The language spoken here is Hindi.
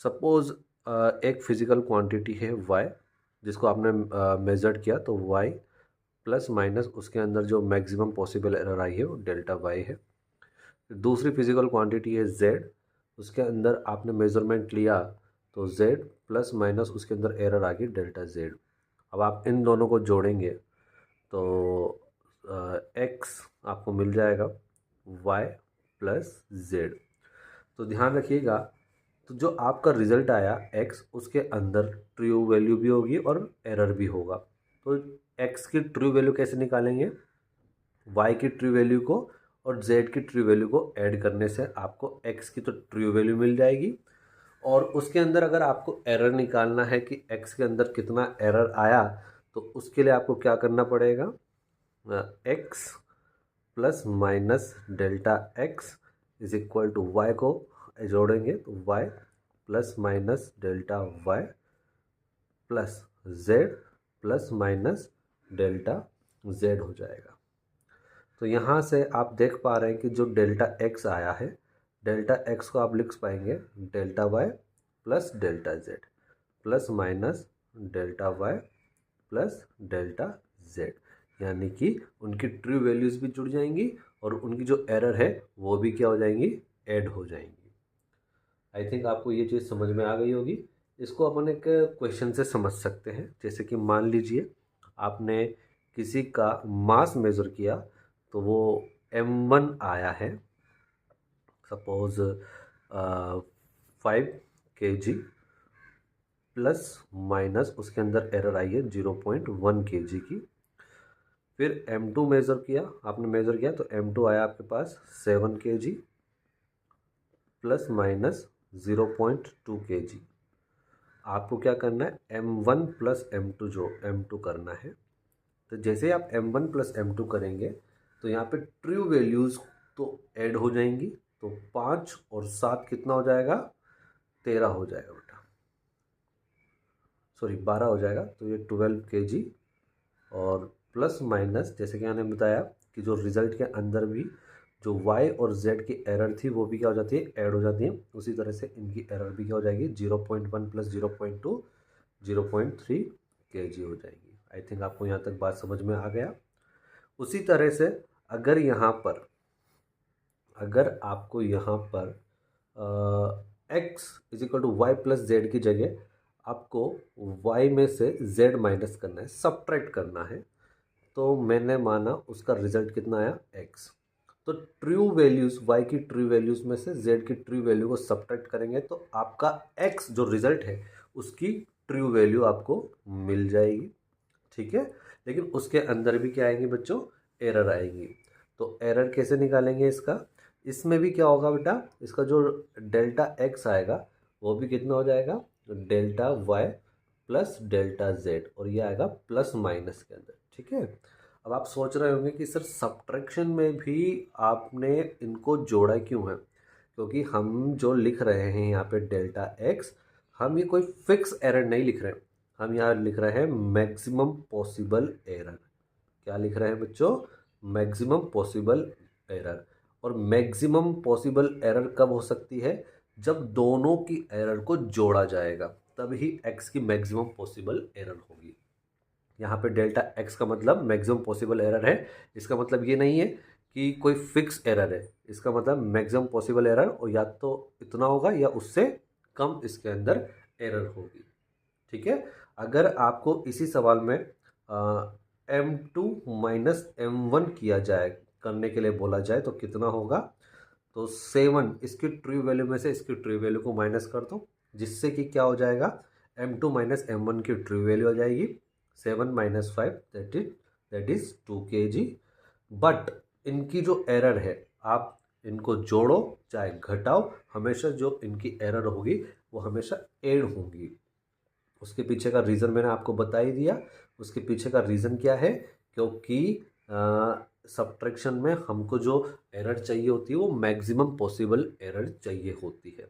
सपोज़ एक फिज़िकल क्वांटिटी है y, जिसको आपने मेज़र्ड किया, तो y प्लस माइनस उसके अंदर जो मैक्सिमम पॉसिबल एरर आई है वो डेल्टा y है। दूसरी फिज़िकल क्वांटिटी है z, उसके अंदर आपने मेज़रमेंट लिया तो z प्लस माइनस उसके अंदर एरर आ गई डेल्टा z। अब आप इन दोनों को जोड़ेंगे तो x आपको मिल जाएगा y प्लस z। तो ध्यान रखिएगा, तो जो आपका रिज़ल्ट आया x, उसके अंदर ट्रू वैल्यू भी होगी और एरर भी होगा। तो x की ट्रू वैल्यू कैसे निकालेंगे? y की ट्रू वैल्यू को और z की ट्रू वैल्यू को ऐड करने से आपको x की तो ट्रू वैल्यू मिल जाएगी, और उसके अंदर अगर आपको एरर निकालना है कि x के अंदर कितना एरर आया, तो उसके लिए आपको क्या करना पड़ेगा? x plus minus delta x is equal to y को जोड़ेंगे तो y plus minus delta y plus z plus minus delta z हो जाएगा। तो यहाँ से आप देख पा रहे हैं कि जो डेल्टा x आया है, डेल्टा x को आप लिख पाएंगे delta y plus delta z plus minus delta y plus delta z, यानी कि उनकी ट्रू वैल्यूज़ भी जुड़ जाएंगी और उनकी जो एरर है वो भी क्या हो जाएंगी? ऐड हो जाएंगी। आई थिंक आपको ये चीज़ समझ में आ गई होगी। इसको अपन एक क्वेश्चन से समझ सकते हैं। जैसे कि मान लीजिए आपने किसी का मास मेज़र किया तो वो m1 आया है, सपोज़ 5 kg, प्लस माइनस उसके अंदर एरर आई है 0.1 kg की। फिर m2 मेज़र किया, आपने मेज़र किया तो m2 आया आपके पास 7 kg, प्लस माइनस 0.2 kg। आपको क्या करना है? m1 प्लस m2 करना है। तो जैसे आप m1 प्लस m2 करेंगे तो यहाँ पे ट्रू वैल्यूज़ तो ऐड हो जाएंगी, तो 5 और 7 कितना हो जाएगा? 13 हो जाएगा बेटा, सॉरी 12 हो जाएगा। तो ये 12 kg, और प्लस माइनस जैसे कि मैंने बताया कि जो रिज़ल्ट के अंदर भी जो y और z की एरर थी वो भी क्या हो जाती है? ऐड हो जाती है। उसी तरह से इनकी एरर भी क्या हो जाएगी? 0.1 प्लस 0.2 0.3 kg हो जाएगी। आई थिंक आपको यहाँ तक बात समझ में आ गया। उसी तरह से अगर आपको यहाँ पर x is equal to Y plus Z की जगह आपको y में से z माइनस करना है, सब्ट्रैक्ट करना है, तो मैंने माना उसका रिजल्ट कितना आया? x। तो ट्रू वैल्यूज़, y की ट्रू वैल्यूज़ में से z की ट्रू वैल्यू को सब्ट्रैक्ट करेंगे तो आपका x जो रिजल्ट है उसकी ट्रू वैल्यू आपको मिल जाएगी। ठीक है, लेकिन उसके अंदर भी क्या आएंगी बच्चों? एरर आएंगी। तो एरर कैसे निकालेंगे इसका? इसमें भी क्या होगा बेटा? इसका जो डेल्टा x आएगा वो भी कितना हो जाएगा? Delta y plus delta z, और ये आएगा प्लस माइनस के अंदर। ठीक है, अब आप सोच रहे होंगे कि सर सब्ट्रैक्शन में भी आपने इनको जोड़ा क्यों है? क्योंकि हम जो लिख रहे हैं यहाँ पे डेल्टा x, हम ये कोई फिक्स एरर नहीं लिख रहे हैं, हम यहाँ लिख रहे हैं मैक्सिमम पॉसिबल एरर। क्या लिख रहे हैं बच्चों? Maximum possible error. और मैक्सिमम पॉसिबल एरर कब हो सकती है? जब दोनों की एरर को जोड़ा जाएगा, तभी x की मैक्सिमम पॉसिबल एरर होगी। यहाँ पे डेल्टा x का मतलब मैक्सिमम पॉसिबल एरर है। इसका मतलब ये नहीं है कि कोई फिक्स एरर है, इसका मतलब मैक्सिमम पॉसिबल एरर, और या तो इतना होगा या उससे कम इसके अंदर एरर होगी। ठीक है, अगर आपको इसी सवाल में m2 माइनस m1 किया जाए, करने के लिए बोला जाए तो कितना होगा? तो 7, इसकी ट्रू वैल्यू में से इसकी ट्रू वैल्यू को माइनस कर दो, जिससे कि क्या हो जाएगा? m2 माइनस m1 की ट्रू वैल्यू आ जाएगी 7 minus 5, that is 2 kg। But इनकी जो एरर है, आप इनको जोड़ो चाहे घटाओ, हमेशा जो इनकी एरर होगी वो हमेशा ऐड होंगी। उसके पीछे का रीज़न मैंने आपको बता ही दिया। उसके पीछे का रीज़न क्या है? क्योंकि सब्ट्रैक्शन में हमको जो एरर चाहिए होती है वो मैक्सिमम पॉसिबल एरर चाहिए होती है।